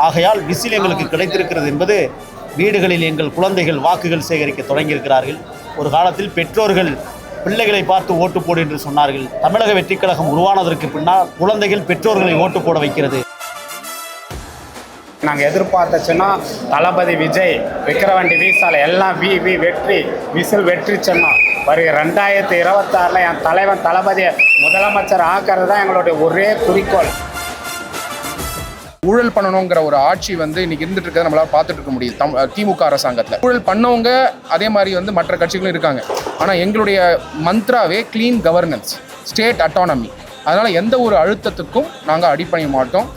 ஆகையால் விசில் எங்களுக்கு கிடைத்திருக்கிறது என்பது வீடுகளில் எங்கள் குழந்தைகள் வாக்குகள் சேகரிக்க தொடங்கியிருக்கிறார்கள். ஒரு காலத்தில் பெற்றோர்கள் பிள்ளைகளை பார்த்து ஓட்டு போடு என்று சொன்னார்கள். தமிழக வெற்றிக் கழகம் உருவானதற்கு பின்னால் குழந்தைகள் பெற்றோர்களை ஓட்டு போட வைக்கிறது. நாங்கள் எதிர்பார்த்தச்சுன்னா தளபதி விஜய், விக்கிரவாண்டி வீசாலை எல்லாம் வெற்றி விசில் வெற்றி சொன்னோம். வருகிற 2026 என் தலைவன் தளபதியை முதலமைச்சர் ஆக்கிறது தான் எங்களுடைய ஒரே குறிக்கோள். ஊழல் பண்ணணுங்கிற ஒரு ஆட்சி இன்னைக்கு இருந்துட்டு இருக்கிறத நம்மளால பார்த்துட்டு இருக்க முடியுது. திமுக அரசாங்கத்தில் ஊழல் பண்ணவங்க அதே மாதிரி மற்ற கட்சிகளும் இருக்காங்க. ஆனால் எங்களுடைய மந்த்ராவே கிளீன் கவர்னன்ஸ், ஸ்டேட் அட்டானமி. அதனால் எந்த ஒரு அழுத்தத்துக்கும் நாங்கள் அடிப்பணிய மாட்டோம்.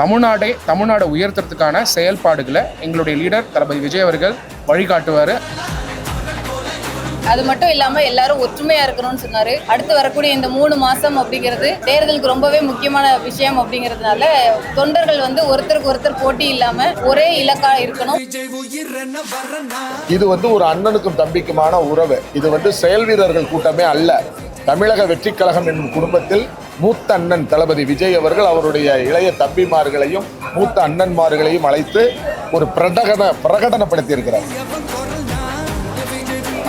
தமிழ்நாடு உயர்த்துறதுக்கான செயல்பாடுகளை எங்களுடைய லீடர் தளபதி விஜய் அவர்கள் வழிகாட்டுவார். அது மட்டும் இல்லாமல் எல்லாரும் ஒற்றுமையாக இருக்கணும்னு சொன்னார். அடுத்து வரக்கூடிய இந்த 3 மாதம் அப்படிங்கிறது தேர்தலுக்கு ரொம்பவே முக்கியமான விஷயம் அப்படிங்கிறதுனால தொண்டர்கள் ஒருத்தருக்கு ஒருத்தர் போட்டி இல்லாமல் ஒரே இலக்கா இருக்கணும். இது ஒரு அண்ணனுக்கும் தம்பிக்குமான உறவு. இது செயல் வீரர்கள் கூட்டமே அல்ல. தமிழக வெற்றிக் கழகம் என்னும் குடும்பத்தில் மூத்த அண்ணன் தளபதி விஜய் அவர்கள் அவருடைய இளைய தம்பிமார்களையும் மூத்த அண்ணன்மார்களையும் அழைத்து ஒரு பிரகடனப்படுத்தியிருக்கிறார்.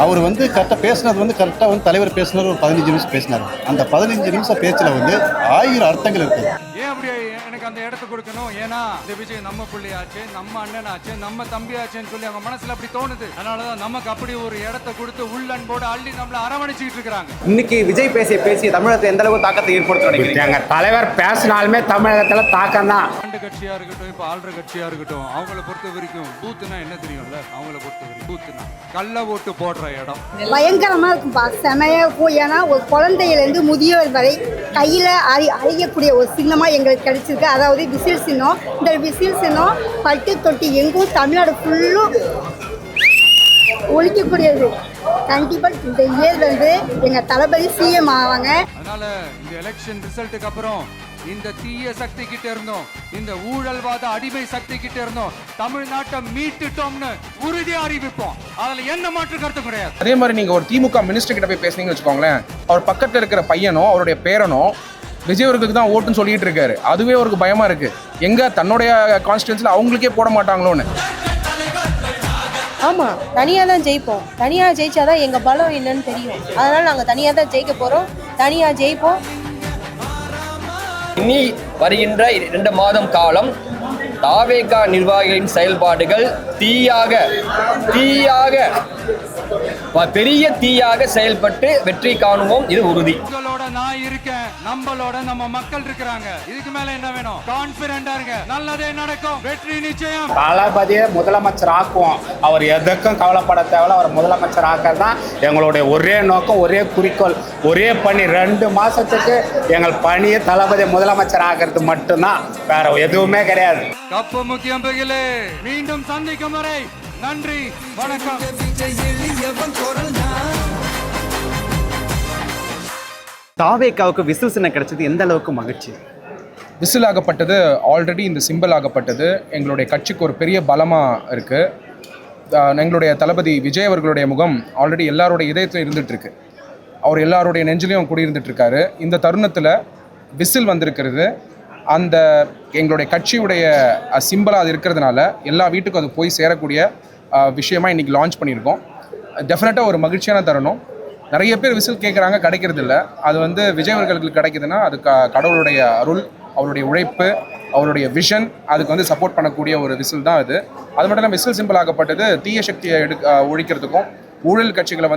அவர் கரெக்டாக பேசினது கரெக்டாக தலைவர் பேசினார். ஒரு 15 நிமிஷம் பேசினார். அந்த 15 நிமிஷம் பேச்சில் 1000 அர்த்தங்கள் இருக்குது. ஏன் அப்படி எனக்கு அந்த இடத்த கொடுக்கணும்? ஏன்னா இந்த விஜய் நம்ம பிள்ளையாச்சு, நம்ம அண்ணனாச்சு, நம்ம தம்பியாச்சுன்னு சொல்லி அவங்க மனசுல அப்படி தோணுது. அதனாலதான் நமக்கு அப்படி ஒரு இடத்த கொடுத்து உள்ளன்போடு அள்ளி நம்மள அரவணைச்சிட்டு இருக்காங்க. இன்னைக்கு விஜய் பேசிய தமிழகத்தை எந்த அளவுக்கு தாக்கத்தை ஏற்படுத்த எங்க தலைவர் பேசினாலுமே தமிழகத்துல தாக்கம் தான். ஆண்டு கட்சியா இருக்கட்டும், இப்ப ஆள்ற கட்சியா இருக்கட்டும், அவங்கள பொறுத்த வரைக்கும் பூத்துனா என்ன தெரியும்ல? அவங்கள பொறுத்த வரைக்கும் பூத்துனா கள்ள ஓட்டு போடுற இடம். பயங்கரமா இருக்கும்பா, செமையா இருக்கும். ஏன்னா ஒரு குழந்தையிலேருந்து முதியோர் வரை கையில அறியக்கூடிய ஒரு சின்னமா எங்களுக்கு கிடைச்சிருக்கு. அதாவது விசில் சின்னம். இந்த விசில் சின்னம் பட்டு தொட்டி எங்கும் தமிழ்நாடு ஃபுல்லும் ஒழிக்கக்கூடியது. கண்டிப்பா இந்த இயர் எங்க தளபதி சிஎம் ஆவாங்க. அதனால இந்த எலெக்ஷன் ரிசல்ட்டுக்கு அப்புறம் இந்த தீய சக்தி கிட்ட இருந்தோம், இந்த ஊழல்வாத அடிமை சக்தி கிட்ட இருந்தோம் தமிழ்நாட்டை மீட்டுட்டோம்னு உறுதியா அறிவிப்போம். அதுல என்ன மாற்று கருத்து கிடையாது. அதே மாதிரி நீங்க ஒரு திமுக மினிஸ்டர் கிட்ட போய் பேசுனீங்கன்னு வச்சுக்கோங்களேன், அவர் பக்கத்துல இருக்கிற பையனோ அவருடைய பேரனோ விஜய் அவர்களுக்கு தான் ஓட்டுன்னு சொல்லிட்டு இருக்காரு. அதுவே அவருக்கு பயமா இருக்கு. எங்க தன்னுடைய கான்ஸ்டிட்யூன்சில அவங்களுக்கே போட மாட்டாங்களோன்னு. ஆமாம், தனியாக தான் ஜெயிப்போம். தனியாக ஜெயிச்சாதான் எங்கள் பலம் என்னன்னு தெரியும். அதனால் நாங்கள் தனியாக தான் ஜெயிக்க போகிறோம், தனியாக ஜெயிப்போம். இனி வருகின்ற 2 மாதம் காலம் தாவேகா நிர்வாகிகளின் செயல்பாடுகள் பெரிய தீயாக செயல்பட்டு வெற்றி காணுவோம். இது உறுதி. உங்களோட நான் இருக்கேன், நம்மளோட நம்ம மக்கள் இருக்கிறாங்க. இதுக்கு மேல என்ன வேணும்? கான்பிடென்டா இருங்க, நல்லதே நடக்கும், வெற்றி நிச்சயம். தளபதியை முதலமைச்சர் ஆக்குவோம். அவர் எதுக்கும் கவலைப்பட தேவையில்ல. அவர் முதலமைச்சர் ஆக்கிறது தான் எங்களுடைய ஒரே நோக்கம், ஒரே குறிக்கோள், ஒரே பணி. 2 மாசத்துக்கு எங்கள் பணியை தளபதி முதலமைச்சர் ஆகிறது மட்டும்தான், வேற எதுவுமே கிடையாது. கப்பு முக்கியம் பகிலே. மீண்டும் சந்திக்கும் வரை நன்றி, வணக்கம். தாவேகாவுக்கு விசில் சின்னம் கிடைச்சது எந்த அளவுக்கு மகிழ்ச்சி? விசில் ஆகப்பட்டது ஆல்ரெடி இந்த சிம்பிள் ஆகப்பட்டது எங்களுடைய கட்சிக்கு ஒரு பெரிய பலமாக இருக்குது. எங்களுடைய தளபதி விஜய் அவர்களுடைய முகம் ஆல்ரெடி எல்லாருடைய இதயத்தில் இருந்துகிட்டு இருக்கு. அவர் எல்லாருடைய நெஞ்சிலையும் குடியிருந்துட்டுருக்காரு. இந்த தருணத்தில் விசில் வந்திருக்கிறது அந்த எங்களுடைய கட்சியுடைய சிம்பிளாக அது இருக்கிறதுனால எல்லா வீட்டுக்கும் அது போய் சேரக்கூடிய விஷயமா இன்றைக்கி லான்ச் பண்ணியிருக்கோம். டெஃபினட்டாக ஒரு மகிழ்ச்சியான தருணம். நிறைய பேர் விசில் கேட்குறாங்க, கிடைக்கிறதில்ல. அது விஜய் அவர்களுக்கு கிடைக்குதுன்னா அது கடவுளுடைய அருள், அவருடைய உழைப்பு, அவருடைய விஷன், அதுக்கு சப்போர்ட் பண்ணக்கூடிய ஒரு விசில் தான் அது. அது மட்டும் இல்லாமல் விசில் சிம்பிள் ஆகப்பட்டது தீய சக்தியை ஒழிக்கிறதுக்கும் ஊழல் கட்சிகளை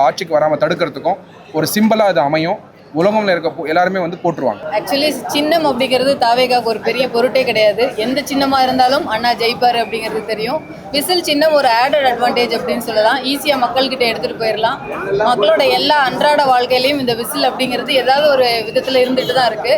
ஆட்சிக்கு வராமல் தடுக்கிறதுக்கும் ஒரு சிம்பிளாக அது அமையும். உலகம்ல இருக்க எல்லாருமே போட்டுருவாங்க. ஆக்சுவலி சின்னம் அப்படிங்கிறது தாவேகாவுக்கு ஒரு பெரிய பொருட்டே கிடையாது. எந்த சின்னமா இருந்தாலும் அண்ணா ஜெயிப்பாரு அப்படிங்கிறது தெரியும். விசில் சின்னம் ஒரு ஆடட் அட்வான்டேஜ் அப்படின்னு சொல்லலாம். ஈஸியா மக்கள்கிட்ட எடுத்துட்டு போயிடலாம். மக்களோட எல்லா அன்றாட வாழ்க்கையிலையும் இந்த விசில் அப்படிங்கிறது ஏதாவது ஒரு விதத்துல இருந்துட்டு தான் இருக்கு.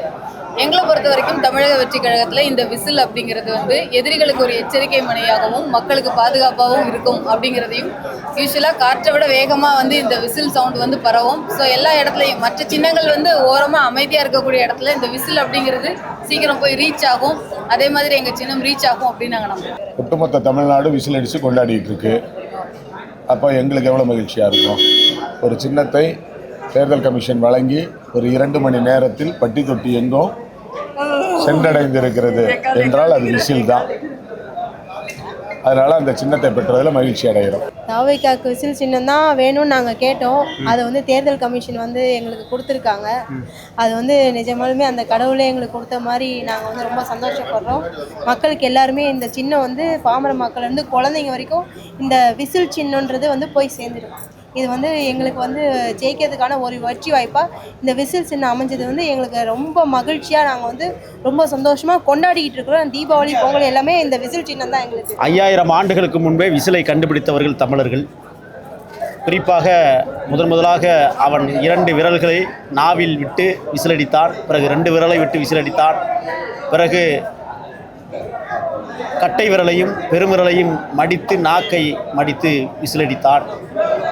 எங்களை பொறுத்த வரைக்கும் தமிழக வெற்றி கழகத்தில் இந்த விசில் அப்படிங்கிறது எதிரிகளுக்கு ஒரு எச்சரிக்கை மணியாகவும் மக்களுக்கு பாதுகாப்பாகவும் இருக்கும் அப்படிங்கிறதையும், யூஸ்வலாக காற்றை விட வேகமாக இந்த விசில் சவுண்ட் பரவும். ஸோ எல்லா இடத்துலையும் மற்ற சின்னங்கள் ஓரமாக அமைதியாக இருக்கக்கூடிய இடத்துல இந்த விசில் அப்படிங்கிறது சீக்கிரம் போய் ரீச் ஆகும். அதே மாதிரி எங்கள் சின்னம் ரீச் ஆகும் அப்படின்னு நாங்கள் நம்புறோம். ஒட்டுமொத்த தமிழ்நாடு விசில் அடித்து கொண்டாடிட்டு இருக்கு. அப்போ எங்களுக்கு எவ்வளோ மகிழ்ச்சியாக இருக்கும். ஒரு சின்னத்தை தேர்தல் கமிஷன் வழங்கி ஒரு 2 மணி நேரத்தில் பட்டி தொட்டி எங்கும் சென்றடைந்திருக்கிறது என்றால் அது விசில் தான். அதனால் அந்த சின்னத்தை பெற்றதில் மகிழ்ச்சி அடைகிறோம். தாவேக்காக்கு விசில் சின்னம் தான் வேணும்னு நாங்கள் கேட்டோம். அதை வந்து தேர்தல் கமிஷன் வந்து எங்களுக்கு கொடுத்துருக்காங்க. அது வந்து நிஜமாலுமே அந்த கடவுளே எங்களுக்கு கொடுத்த மாதிரி நாங்கள் வந்து ரொம்ப சந்தோஷப்படுறோம். மக்களுக்கு எல்லாருமே இந்த சின்னம் வந்து பாமர மக்கள்லேருந்து குழந்தைங்க வரைக்கும் இந்த விசில் சின்னன்றது வந்து போய் சேர்ந்துடும். இது வந்து எங்களுக்கு வந்து ஜெயிக்கிறதுக்கான ஒரு வெற்றி வாய்ப்பாக இந்த விசில் சின்னம் அமைஞ்சது வந்து எங்களுக்கு ரொம்ப மகிழ்ச்சியாக நாங்கள் வந்து ரொம்ப சந்தோஷமாக கொண்டாடிக்கிட்டு இருக்கிறோம். தீபாவளி பொங்கல் எல்லாமே இந்த விசில் சின்னம் தான் எங்களுக்கு. 5000 ஆண்டுகளுக்கு முன்பே விசிலை கண்டுபிடித்தவர்கள் தமிழர்கள். குறிப்பாக முதலாக அவன் 2 விரல்களை நாவில் விட்டு விசிலடித்தான். பிறகு 2 விரலை விட்டு விசிலடித்தான். பிறகு கட்டை விரலையும் பெருவிரலையும் மடித்து நாக்கை மடித்து விசிலடித்தான்.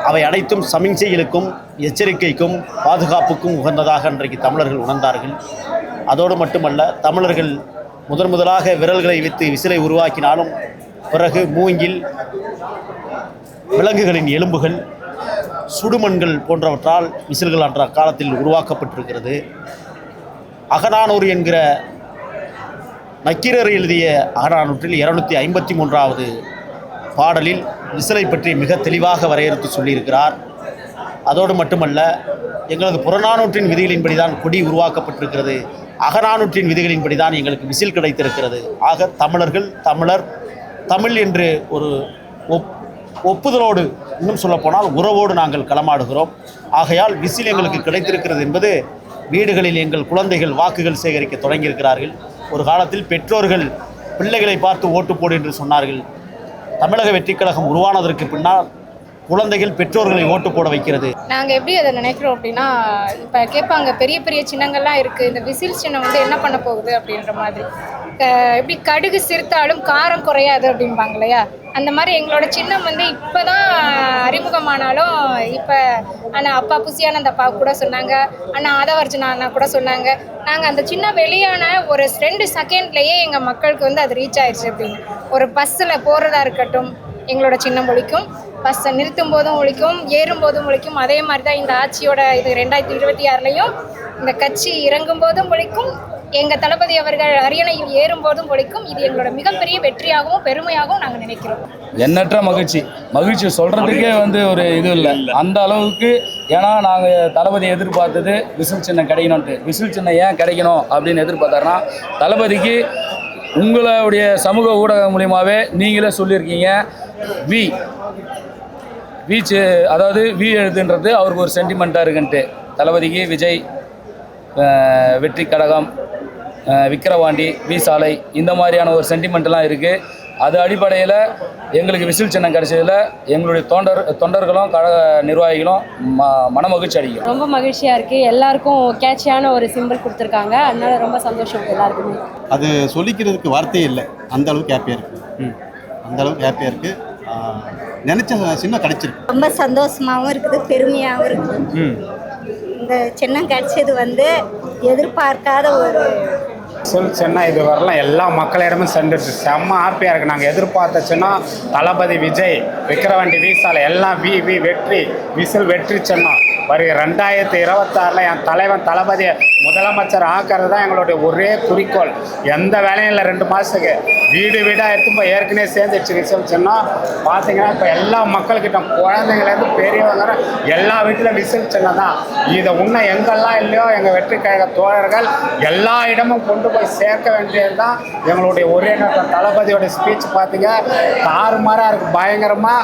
அவை அனைத்தும் சமிஞ்சைகளுக்கும் எச்சரிக்கைக்கும் பாதுகாப்புக்கும் உகந்ததாக அன்றைக்கு தமிழர்கள் உணர்ந்தார்கள். அதோடு மட்டுமல்ல, தமிழர்கள் முதலாக விரல்களை வைத்து விசிலை உருவாக்கினாலும் பிறகு மூங்கில், விலங்குகளின் எலும்புகள், சுடுமண்கள் போன்றவற்றால் விசில்கள் அன்ற காலத்தில் உருவாக்கப்பட்டிருக்கிறது. அகநானூறு என்கிற நக்கீரர் எழுதிய அகநானூற்றில் 253வது பாடலில் விசிலை பற்றி மிக தெளிவாக வரையறுத்து சொல்லியிருக்கிறார். அதோடு மட்டுமல்ல, எங்களது புறநானூற்றின் விதிகளின்படி தான் கொடி உருவாக்கப்பட்டிருக்கிறது. அகநானூற்றின் விதிகளின்படி தான் எங்களுக்கு விசில் கிடைத்திருக்கிறது. ஆக தமிழர்கள் தமிழ் என்று ஒரு ஒப்புதலோடு, இன்னும் சொல்லப்போனால் உறவோடு நாங்கள் களமாடுகிறோம். ஆகையால் விசில் எங்களுக்கு கிடைத்திருக்கிறது என்பது வீடுகளில் எங்கள் குழந்தைகள் வாக்குகள் சேகரிக்க தொடங்கியிருக்கிறார்கள். ஒரு காலத்தில் பெற்றோர்கள் பிள்ளைகளை பார்த்து ஓட்டு போடு என்று சொன்னார்கள். தமிழக வெற்றிக் கழகம் உருவானதற்கு பின்னால் குழந்தைகள் பெற்றோர்களை ஓட்டு போட வைக்கிறது. நாங்கள் எப்படி அதை நினைக்கிறோம் அப்படின்னா, இப்போ கேட்பாங்க பெரிய பெரிய சின்னங்கள்லாம் இருக்குது, இந்த விசில் சின்னம் வந்து என்ன பண்ண போகுது அப்படின்ற மாதிரி. எப்படி கடுகு சிறுத்தாலும் காரம் குறையாது அப்படின்பாங்க இல்லையா, அந்த மாதிரி எங்களோட சின்னம் வந்து இப்போ தான் அறிமுகமானாலும், இப்போ அண்ணா அப்பா புசியானந்த அப்பா கூட சொன்னாங்க, அண்ணா ஆதவர்ஜனா அண்ணா கூட சொன்னாங்க, நாங்கள் அந்த சின்ன வெளியான ஒரு 2 செகண்ட்லேயே எங்கள் மக்களுக்கு வந்து அது ரீச் ஆயிடுச்சு அப்படின்னு. ஒரு பஸ்ஸில் போகிறதா இருக்கட்டும் எங்களோட சின்னம் ஒழிக்கும், பஸ்ஸை நிறுத்தும் போதும் ஒழிக்கும், ஏறும் போதும் ஒழிக்கும். அதே மாதிரி தான் இந்த ஆட்சியோட இது 2026லையும் இந்த கட்சி இறங்கும் போதும் ஒழிக்கும், எங்கள் தளபதி அவர்கள் அரியணையில் ஏறும் போதும் ஒழிக்கும். இது எங்களோட மிகப்பெரிய வெற்றியாகவும் பெருமையாகவும் நாங்கள் நினைக்கிறோம். எண்ணற்ற மகிழ்ச்சி சொல்கிறதுக்கே வந்து ஒரு இது இல்லை அந்த அளவுக்கு. ஏன்னா நாங்கள் தளபதி எதிர்பார்த்தது விசில் சின்னம் கிடைக்கணும்ன்ட்டு. விசில் சின்னம் ஏன் கிடைக்கணும் அப்படின்னு எதிர்பார்த்தாருன்னா, தளபதிக்கு உங்களுடைய சமூக ஊடகம் மூலியமாகவே நீங்களே சொல்லியிருக்கீங்க, வீச்சு அதாவது எழுதுன்றது அவருக்கு ஒரு சென்டிமெண்ட்டாக இருக்குன்ட்டு. தளபதிக்கு விஜய், வெற்றி கழகம், விக்கிரவாண்டி, சாலை இந்த மாதிரியான ஒரு சென்டிமெண்ட்லாம் இருக்குது. அது அடிப்படையில் எங்களுக்கு விசில் சின்னம் கிடைச்சதில் எங்களுடைய தொண்டர்களும் கழக நிர்வாகிகளும் மன மகிழ்ச்சி அடைக்கும். ரொம்ப மகிழ்ச்சியாக இருக்குது. எல்லாருக்கும் கேட்சியான ஒரு சிம்பிள் கொடுத்துருக்காங்க. அதனால ரொம்ப சந்தோஷம் எல்லாருக்குமே. அது சொல்லிக்கிறதுக்கு வார்த்தையே இல்லை, அந்த அளவுக்கு ஹாப்பியாக இருக்குது. அந்த அளவுக்கு ஹாப்பியாக இருக்குது. நினச்ச சின்னம் கிடைச்சிருக்கு. ரொம்ப சந்தோஷமாகவும் இருக்குது, பெருமையாகவும் இருக்குது. இந்த சின்னம் கிடைச்சது வந்து எதிர்பார்க்காத ஒரு சின்ன இது வரலாம் எல்லா மக்களிடமும் சென்றுட்டு செம்ம ஹாப்பியாக இருக்குது. நாங்கள் எதிர்பார்த்த சின்னம் தளபதி விஜய், விக்கிரவாண்டி, சாலை எல்லாம் வெற்றி விசில் வெற்றி சின்னம். வருகிற 2026 என் தலைவன் தளபதியை முதலமைச்சர் ஆக்கிறது தான் எங்களுடைய ஒரே குறிக்கோள். எந்த வேலையும் இல்லை. 2 மாதத்துக்கு வீடாக எடுத்து போய் ஏற்கனவே சேர்ந்துச்சு விசில் சின்னம். பார்த்தீங்கன்னா இப்போ எல்லா மக்கள்கிட்ட குழந்தைங்கலேருந்து பெரியவங்க எல்லா வீட்டில் விசில் சின்னம் தான். இதை இன்னும் எங்கெல்லாம் இல்லையோ எங்கள் வெற்றி கழக தோழர்கள் எல்லா இடமும் கொண்டு போய் சேர்க்க வேண்டியது தான் எங்களுடைய ஒரே நேரம். தளபதியோட ஸ்பீச் பார்த்தீங்க தாறுமாறாக இருக்குது, பயங்கரமாக.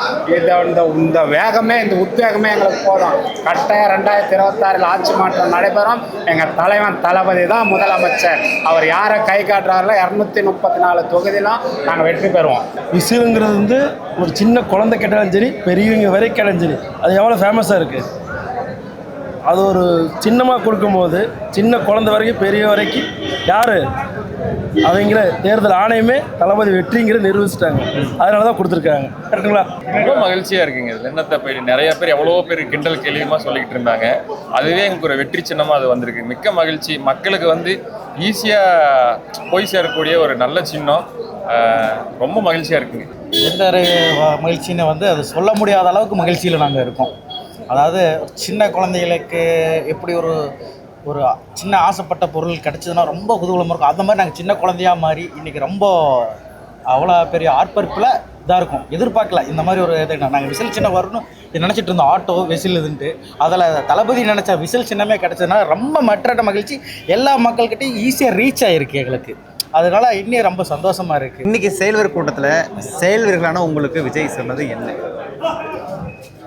இந்த வேகமே, இந்த உத்வேகமே எங்களுக்கு போதும். கட்டாயம் 2026 ஆட்சி மாற்றம் நடைபெறும். எங்கள் தலைவன் தளபதி தான் முதலமைச்சர். அவர் யாரை கை காட்டுறாரோ 234 தொகுதியிலும் நாங்கள் வெற்றி பெறுவோம். விசிலுங்கிறது வந்து ஒரு சின்ன குழந்தை கேட்டாலும் சரி, பெரியவங்க வரை கேட்டாலும் சரி, அது எவ்வளோ ஃபேமஸாக இருக்குது. அது ஒரு சின்னமாக கொடுக்கும்போது சின்ன குழந்தை வரைக்கும் பெரிய வரைக்கும் யார் அவங்கிற தேர்தல் ஆணையமே தளபதி வெற்றிங்கிறத நிரூபிச்சிட்டாங்க. அதனால தான் கொடுத்துருக்காங்க. கரெக்டுங்களா? ரொம்ப மகிழ்ச்சியாக இருக்குங்க. இதில் என்னத்தை போய் நிறைய பேர் எவ்வளோ பேர் கிண்டல் கேள்வியமாக சொல்லிக்கிட்டு இருந்தாங்க. அதுவே எங்களுக்கு ஒரு வெற்றி சின்னமாக அது வந்திருக்கு. மிக்க மகிழ்ச்சி. மக்களுக்கு வந்து ஈஸியாக போய் சேரக்கூடிய ஒரு நல்ல சின்னம். ரொம்ப மகிழ்ச்சியாக இருக்குங்க. எந்த மகிழ்ச்சின்னு வந்து அது சொல்ல முடியாத அளவுக்கு மகிழ்ச்சியில் நாங்கள் இருக்கோம். அதாவது சின்ன குழந்தைகளுக்கு எப்படி ஒரு சின்ன ஆசைப்பட்ட பொருள் கிடச்சதுன்னா ரொம்ப குதூகலமாக இருக்கும். அந்த மாதிரி நாங்கள் சின்ன குழந்தையாக மாறி இன்றைக்கி ரொம்ப அவ்வளோ பெரிய ஆர்ப்பரிப்பில் இதாக இருக்கும். எதிர்பார்க்கல இந்த மாதிரி ஒரு இதை. நாங்கள் விசில் சின்னம் வரணும் நினச்சிட்டு இருந்தோம், ஆட்டோ விசில் இதுன்ட்டு. அதில் தளபதி நினச்ச விசில் சின்னமே கிடச்சதுனால ரொம்ப மற்ற மகிழ்ச்சி. எல்லா மக்கள்கிட்டையும் ஈஸியாக ரீச் ஆகிருக்கு எங்களுக்கு. அதனால இன்னும் ரொம்ப சந்தோஷமாக இருக்குது. இன்றைக்கி செயல்வீரர் கூட்டத்தில் செயல்வீரர்களான உங்களுக்கு விஜய் சொன்னது என்ன?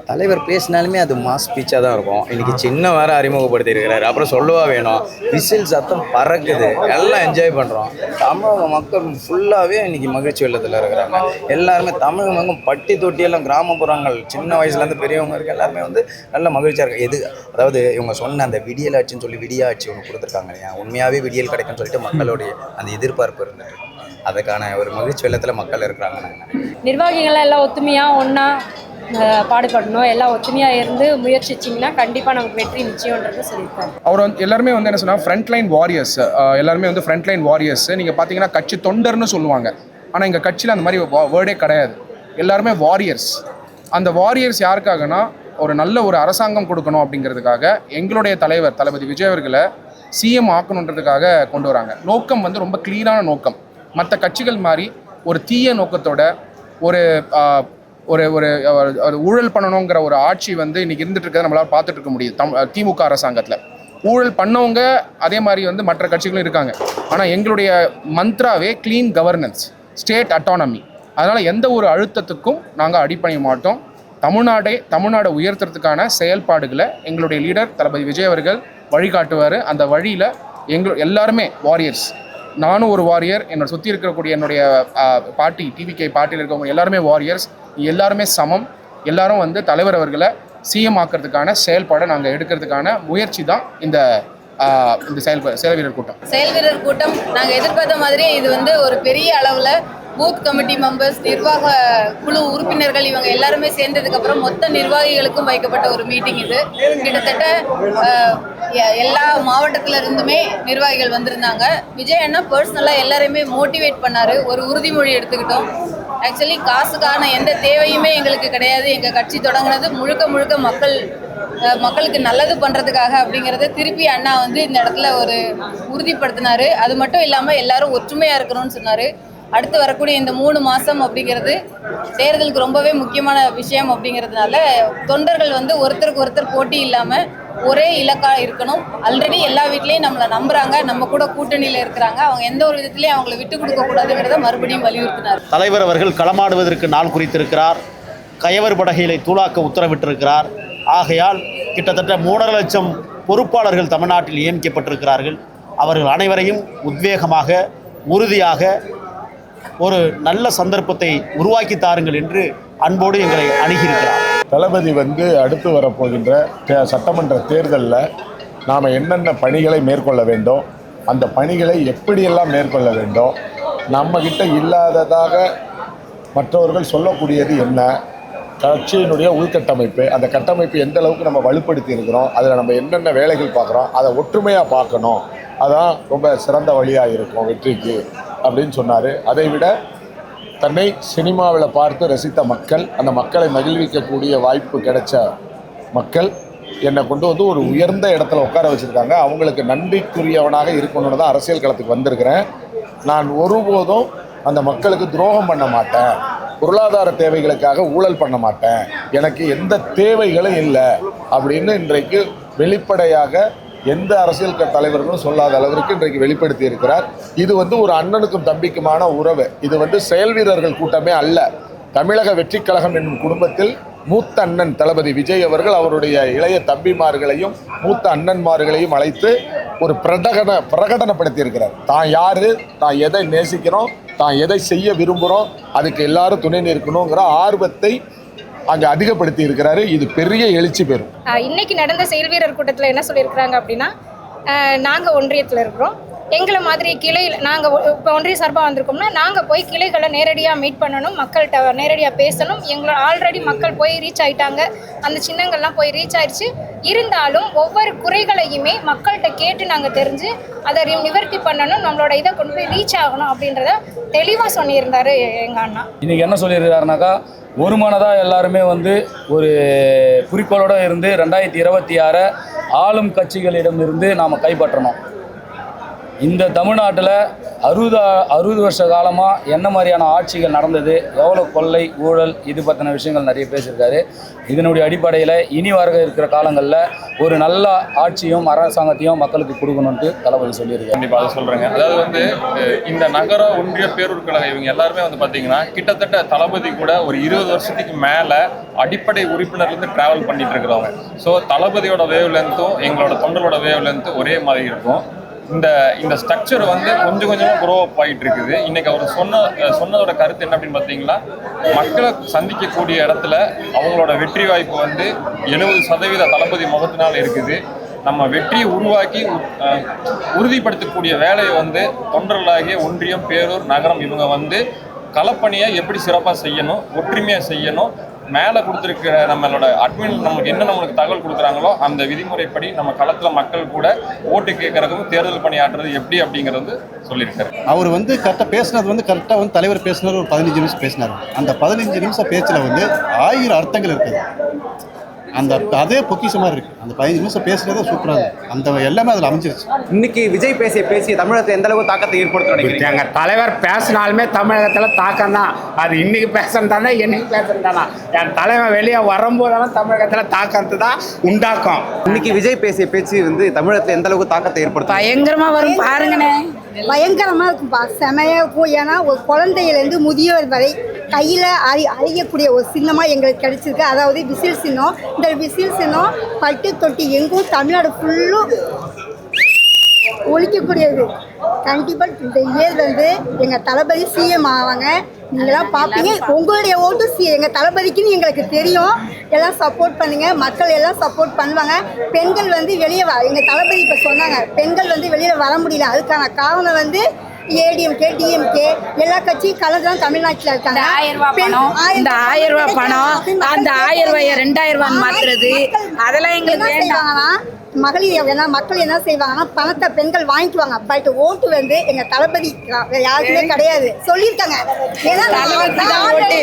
தலைவர் பேசினாலுமே அது மாஸ் ஸ்பீச்சாக தான் இருக்கும். இன்றைக்கி சின்ன வேறு அறிமுகப்படுத்தி இருக்கிறாரு. அப்புறம் சொல்லவா வேணும், விசில் சத்தம் பறக்குது, எல்லாம் என்ஜாய் பண்ணுறோம். தமிழக மக்கள் ஃபுல்லாகவே இன்றைக்கி மகிழ்ச்சி வெள்ளத்தில் இருக்கிறாங்க. எல்லாருமே தமிழகம் பட்டி தொட்டியெல்லாம் கிராமப்புறங்கள் சின்ன வயசுலேருந்து பெரியவங்க இருக்குது, எல்லாருமே வந்து நல்ல மகிழ்ச்சியாக இருக்குது. அதாவது இவங்க சொன்ன அந்த விடியல் ஆட்சின்னு சொல்லி விடியாட்சி ஒன்று கொடுத்துருக்காங்க இல்லையா, உண்மையாகவே விடியல் கிடைக்கும்னு சொல்லிட்டு மக்களுடைய அந்த எதிர்பார்ப்பு இருந்துட்டு அதுக்கான ஒரு மகிழ்ச்சி வெள்ளத்தில் மக்கள் இருக்கிறாங்க. நிர்வாகிகள்லாம் எல்லாம் ஒத்துமையாக ஒன்றா பாடுபடணும், எல்லாம் ஒற்றுமையாக இருந்து முயற்சிச்சிங்கன்னா கண்டிப்பாக நமக்கு வெற்றி நிச்சயம்ன்றது சொல்லியிருக்காரு. அவர் எல்லாருமே வந்து என்ன சொன்னால் ஃப்ரண்ட் லைன் வாரியர்ஸ், எல்லாருமே வந்து ஃப்ரண்ட் லைன் வாரியர்ஸ். நீங்கள் பார்த்தீங்கன்னா கட்சி தொண்டர்னு சொல்லுவாங்க, ஆனால் எங்கள் கட்சியில் அந்த மாதிரி வேர்டே கிடையாது. எல்லாருமே வாரியர்ஸ். அந்த வாரியர்ஸ் யாருக்காகனா ஒரு நல்ல ஒரு அரசாங்கம் கொடுக்கணும் அப்படிங்கிறதுக்காக எங்களுடைய தலைவர் தளபதி விஜய் அவர்களை சிஎம் ஆக்கணுன்றதுக்காக கொண்டு வராங்க. நோக்கம் வந்து ரொம்ப கிளீனான நோக்கம். மற்ற கட்சிகள் மாதிரி ஒரு தீய நோக்கத்தோட ஒரு ஒரு ஒரு ஊழல் பண்ணணுங்கிற ஒரு ஆட்சி வந்து இன்றைக்கி இருந்துட்டு இருக்கிறத நம்மளால் பார்த்துட்டு இருக்க முடியுது. திமுக அரசாங்கத்தில் ஊழல் பண்ணவங்க அதே மாதிரி வந்து மற்ற கட்சிகளும் இருக்காங்க. ஆனால் எங்களுடைய மந்த்ராவே க்ளீன் கவர்னன்ஸ், ஸ்டேட் அட்டானமி. அதனால் எந்த ஒரு அழுத்தத்துக்கும் நாங்கள் அடிப்பணிய மாட்டோம். தமிழ்நாடை உயர்த்துறதுக்கான செயல்பாடுகளை எங்களுடைய லீடர் தளபதி விஜய் அவர்கள் வழிகாட்டுவார். அந்த வழியில் எல்லாருமே வாரியர்ஸ். நானும் ஒரு வாரியர், என்னோட சுற்றி இருக்கக்கூடிய என்னுடைய பார்ட்டி டிவிகே பார்ட்டியில் இருக்கவங்க எல்லாருமே வாரியர்ஸ். எல்லாருமே சமம். எல்லாரும் வந்து தலைவர் அவர்களை சிஎம் ஆக்கிறதுக்கான செயல்பாடை நாங்கள் எடுக்கிறதுக்கான முயற்சி தான் இந்த செயல்வீரர் கூட்டம். செயல்வீரர் கூட்டம் நாங்கள் எதிர்பார்த்த மாதிரியே இது வந்து ஒரு பெரிய அளவில் பூத் கமிட்டி மெம்பர்ஸ், நிர்வாக குழு உறுப்பினர்கள் இவங்க எல்லாருமே சேர்ந்ததுக்கப்புறம் மொத்த நிர்வாகிகளுக்கும் வைக்கப்பட்ட ஒரு மீட்டிங் இது. கிட்டத்தட்ட எல்லா மாவட்டத்தில் இருந்துமே நிர்வாகிகள் வந்திருந்தாங்க. விஜய் அண்ணா பர்சனலாக எல்லாரையுமே மோட்டிவேட் பண்ணார். ஒரு உறுதிமொழி எடுத்துக்கிட்டோம். ஆக்சுவலி காசுக்கான எந்த தேவையுமே எங்களுக்கு கிடையாது. எங்கள் கட்சி தொடங்கினது முழுக்க மக்களுக்கு நல்லது பண்ணுறதுக்காக அப்படிங்கிறத திருப்பி அண்ணா வந்து இந்த இடத்துல ஒரு உறுதிப்படுத்தினார். அது மட்டும் இல்லாமல் எல்லாரும் ஒற்றுமையாக இருக்கணும்னு சொன்னார். அடுத்து வரக்கூடிய இந்த 3 மாதம் அப்படிங்கிறது தேர்தலுக்கு ரொம்பவே முக்கியமான விஷயம் அப்படிங்கிறதுனால தொண்டர்கள் வந்து ஒருத்தருக்கு ஒருத்தர் போட்டி இல்லாமல் ஒரே இலக்காக இருக்கணும். ஆல்ரெடி எல்லா வீட்லேயும் நம்மளை நம்புகிறாங்க, நம்ம கூட கூட்டணியில் இருக்கிறாங்க. அவங்க எந்த ஒரு விதத்துலையும் அவங்களை விட்டு கொடுக்கக்கூடாதுங்கிறத மறுபடியும் வலியுறுத்தினார். தலைவர் அவர்கள் களமாடுவதற்கு நாள் குறித்திருக்கிறார். கயவர் படகைகளை தூளாக்க உத்தரவிட்டிருக்கிறார். ஆகையால் கிட்டத்தட்ட 3.5 லட்சம் பொறுப்பாளர்கள் தமிழ்நாட்டில் நியமிக்கப்பட்டிருக்கிறார்கள். அவர்கள் அனைவரையும் உத்வேகமாக உறுதியாக ஒரு நல்ல சந்தர்ப்பத்தை உருவாக்கி தாருங்கள் என்று அன்போடு எங்களை அணுகியிருக்கிறார். தளபதி வந்து அடுத்து வரப்போகின்ற சட்டமன்ற தேர்தலில் நாம் என்னென்ன பணிகளை மேற்கொள்ள வேண்டும், அந்த பணிகளை எப்படியெல்லாம் மேற்கொள்ள வேண்டும், நம்மக்கிட்ட இல்லாததாக மற்றவர்கள் சொல்லக்கூடியது என்ன, கட்சியினுடைய உள்கட்டமைப்பு, அந்த கட்டமைப்பு எந்த அளவுக்கு நம்ம வலுப்படுத்தி இருக்கிறோம், அதில் நம்ம என்னென்ன வேலைகள் பார்க்குறோம், அதை ஒற்றுமையாக பார்க்கணும். அதான் ரொம்ப சிறந்த வழியாக இருக்கும் வெற்றிக்கு அப்படின்னு சொன்னார். அதை விட தன்னை சினிமாவில் பார்த்து ரசித்த மக்கள், அந்த மக்களை மகிழ்விக்கக்கூடிய வாய்ப்பு கிடைச்ச மக்கள் என்னை கொண்டு வந்து ஒரு உயர்ந்த இடத்துல உட்கார வச்சுருக்காங்க. அவங்களுக்கு நன்றிக்குரியவனாக இருக்கணும்னு தான் அரசியல் களத்துக்கு வந்திருக்கிறேன். நான் ஒருபோதும் அந்த மக்களுக்கு துரோகம் பண்ண மாட்டேன், பொருளாதார தேவைகளுக்காக ஊழல் பண்ண மாட்டேன், எனக்கு எந்த தேவைகளும் இல்லை அப்படின்னு இன்றைக்கு வெளிப்படையாக எந்த அரசியல் தலைவர்களும் சொல்லாத அளவிற்கு இன்றைக்கு வெளிப்படுத்தி இருக்கிறார். இது வந்து ஒரு அண்ணனுக்கும் தம்பிக்குமான உறவு. இது வந்து செயல்வீரர்கள் கூட்டமே அல்ல. தமிழக வெற்றிக் கழகம் என்னும் குடும்பத்தில் மூத்த அண்ணன் தளபதி விஜய் அவர்கள் அவருடைய இளைய தம்பிமார்களையும் மூத்த அண்ணன்மார்களையும் அழைத்து ஒரு பிரகடனப்படுத்தி இருக்கிறார். தான் யாரு, தான் எதை நேசிக்கிறோம், தான் எதை செய்ய விரும்புகிறோம், அதுக்கு எல்லாரும் துணை நிற்கணுங்கிற ஆர்வத்தை அங்கே அதிகப்படுத்தி இருக்கிறாரு. இது பெரிய எழுச்சி பெறும். இன்னைக்கு நடந்த செயல்வீரர் கூட்டத்தில் என்ன சொல்லியிருக்கிறாங்க அப்படின்னா, நாங்கள் ஒன்றியத்தில் இருக்கிறோம், எங்களை மாதிரி கிளையில் நாங்கள் இப்போ ஒன்றிய சார்பாக வந்திருக்கோம்னா நாங்கள் போய் கிளைகளை நேரடியாக மீட் பண்ணணும், மக்கள்கிட்ட நேரடியாக பேசணும். எங்களோட ஆல்ரெடி மக்கள் போய் ரீச் ஆகிட்டாங்க, அந்த சின்னங்கள்லாம் போய் ரீச் ஆயிடுச்சு. இருந்தாலும் ஒவ்வொரு குறைகளையுமே மக்கள்கிட்ட கேட்டு நாங்கள் தெரிஞ்சு அதை நிவர்த்தி பண்ணணும், நம்மளோட இதை கொண்டு போய் ரீச் ஆகணும் அப்படின்றத தெளிவாக சொல்லியிருந்தார் எங்கள் அண்ணா. இன்றைக்கி என்ன சொல்லியிருக்காருனாக்கா, ஒரு மனதாக எல்லாருமே வந்து ஒரு குறிக்கோளோடு இருந்து 2026 ஆளும் கட்சிகளிடமிருந்து நாம் கைப்பற்றணும். இந்த தமிழ்நாட்டில் 60 வருஷ காலமாக என்ன மாதிரியான ஆட்சிகள் நடந்தது, எவ்வளோ கொள்ளை ஊழல், இது பற்றின விஷயங்கள் நிறைய பேசியிருக்காரு. இதனுடைய அடிப்படையில் இனி வர இருக்கிற காலங்களில் ஒரு நல்ல ஆட்சியும் அரசாங்கத்தையும் மக்களுக்கு கொடுக்கணுன்ட்டு தளபதி சொல்லியிருக்காரு. கண்டிப்பாக அதை சொல்கிறேங்க. அதாவது வந்து இந்த நகர ஒன்றிய பேரூர் கழகம் இவங்க எல்லாருமே வந்து பார்த்தீங்கன்னா கிட்டத்தட்ட தளபதி கூட ஒரு 20 வருஷத்துக்கு மேலே அடிப்படை உறுப்பினர்லேருந்து ட்ராவல் பண்ணிட்டு இருக்கிறவங்க. ஸோ தளபதியோட வேவ் லென்த்தும் எங்களோட தொண்டரோட வேவ் லென்த்தும் ஒரே மாதிரி இருக்கும். இந்த ஸ்ட்ரக்சர் வந்து கொஞ்சம் கொஞ்சமாக க்ரோ அப் ஆகிட்டு இருக்குது. இன்னைக்கு அவர் சொன்னதோட கருத்து என்ன அப்படின்னு பார்த்தீங்கன்னா, மக்களை சந்திக்கக்கூடிய இடத்துல அவங்களோட வெற்றி வாய்ப்பு வந்து 70% தளபதி முகத்தினால் இருக்குது. நம்ம வெற்றியை உருவாக்கி உறுதிப்படுத்தக்கூடிய வேலையை வந்து தொண்டர்களாகிய ஒன்றியம், பேரூர், நகரம் இவங்க வந்து களப்பணியை எப்படி சிறப்பாக செய்யணும், ஒற்றுமையாக செய்யணும். மேலே கொடுத்துருக்கிற நம்மளோட அட்மின் நம்மளுக்கு தகவல் கொடுக்குறாங்களோ அந்த விதிமுறைப்படி நம்ம களத்தில் மக்கள் கூட ஓட்டு கேட்கறதுக்கும் தேர்தல் பணியாற்றுறது எப்படி அப்படிங்கிறது சொல்லியிருக்காரு. அவர் வந்து கரெக்டாக பேசுனது வந்து கரெக்டாக வந்து தலைவர் பேசினார், ஒரு 15 நிமிஷம் பேசினார். அந்த 15 நிமிஷம் பேச்சில் வந்து 1000 அர்த்தங்கள் இருக்குது. அதே பொக்கிஷமாக இருக்குது. அந்த 15 நிமிஷம் பேசுகிறதே சூப்பராக இருக்குது. அந்த எல்லாமே அதில் அமைஞ்சிருச்சு. இன்னைக்கு விஜய் பேசி தமிழகத்தில் எந்த அளவுக்கு தாக்கத்தை ஏற்படுத்த நினைக்கிறீங்க? எங்கள் தலைவர் பேசினாலுமே தமிழகத்தில் தாக்கம் தான். அது இன்னைக்கு பேசுறதானே என்னைக்கு பேசுறதானா, என் தலைவர் வெளியே வரும்போதெல்லாம் தமிழகத்தில் தாக்கத்தை தான் உண்டாக்கும். இன்னைக்கு விஜய் பேச்சு வந்து தமிழகத்தில் எந்த அளவுக்கு தாக்கத்தை ஏற்படுத்தும்? பயங்கரமா வரும் பாருங்கண்ணே. பயங்கரமா இருக்கும்பா, செமையா இருக்கும். ஏன்னா ஒரு குழந்தையிலேருந்து முதியோர் வரை கையில் அறியக்கூடிய ஒரு சின்னமாக எங்களுக்கு கிடைச்சிருக்கு. அதாவது விசில் சின்னம். இந்த விசில் சின்னம் பட்டு தொட்டி எங்கும் தமிழ்நாடு ஃபுல்லும் ஒழிக்கக்கூடியது. கண்டிப்பாக இந்த இயர் வந்து எங்கள் தளபதி சிஎம் ஆவாங்க. நீங்களாம் பார்ப்பீங்க. உங்களுடைய ஓட்டு எங்கள் தளபதிக்குன்னு எங்களுக்கு தெரியும். எல்லாம் சப்போர்ட் பண்ணுங்கள். மக்கள் எல்லாம் சப்போர்ட் பண்ணுவாங்க. பெண்கள் வந்து வெளியே எங்கள் தளபதி இப்போ சொன்னாங்க, பெண்கள் வந்து வெளியில் வர முடியல. அதுக்கான காரணம் வந்து ஏடிஎம்கே, டிஎம்கே எல்லா கட்சியும் கலந்து தான் தமிழ்நாட்டில் இருக்காங்க. இந்த 1000 ரூபாய் பணம், அந்த 1000 ரூபாயை 2000 ரூபாய் மாத்துறது, அதெல்லாம் எங்களுக்கு வேண்டாம்னா மகளிர் மக்கள் என்ன செய்வாங்கன்னா பணத்தை பெண்கள் வாங்கிக்குவாங்க. பட் ஓட்டு வந்து எங்க தளபதி யாருக்குமே கிடையாது சொல்லியிருக்காங்க.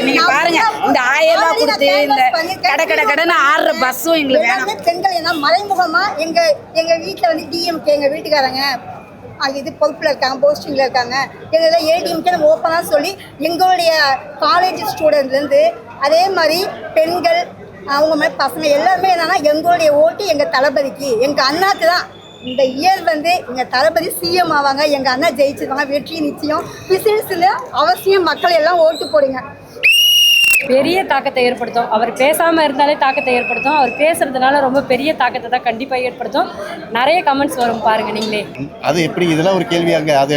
நீங்க பாருங்க, இந்த 1000 ரூபாய் கொடுத்து இந்த கடைன்னு ஆடுற பஸ்ஸும் எங்களுக்கு வேணும். பெண்கள் என்ன மறைமுகமா எங்க வீட்டில் வந்து டிஎம்கே எங்க வீட்டுக்காரங்க இது பொறுப்பில் இருக்காங்க, போஸ்டிங்கில் இருக்காங்க. எங்களெல்லாம் ஏடிஎம்கே ஓப்பனாக சொல்லி எங்களுடைய காலேஜ் ஸ்டூடெண்ட்லேருந்து அதே மாதிரி பெண்கள் அவங்க மாதிரி பசங்க எல்லாருமே என்னன்னா எங்களுடைய ஓட்டு எங்கள் தளபதிக்கு, எங்கள் அண்ணாக்கு தான். இந்த இயர் வந்து எங்கள் தளபதி சிஎம் ஆவாங்க. எங்கள் அண்ணா ஜெயிச்சிருவாங்க. வெற்றி நிச்சயம். விசில்ஸில் அவசியம் மக்கள் எல்லாம் ஓட்டு போடுங்க. பெரிய தாக்கத்தை ஏற்படுத்தும். அவர் பேசாமல் இருந்தாலே தாக்கத்தை ஏற்படுத்தும். அவர் பேசுறதுனால ரொம்ப பெரிய தாக்கத்தை தான் கண்டிப்பாக ஏற்படுத்தும். நிறைய கமெண்ட்ஸ் வரும் பாருங்கள் நீங்களே. அது எப்படி, இதெல்லாம் ஒரு கேள்வியாங்க. அது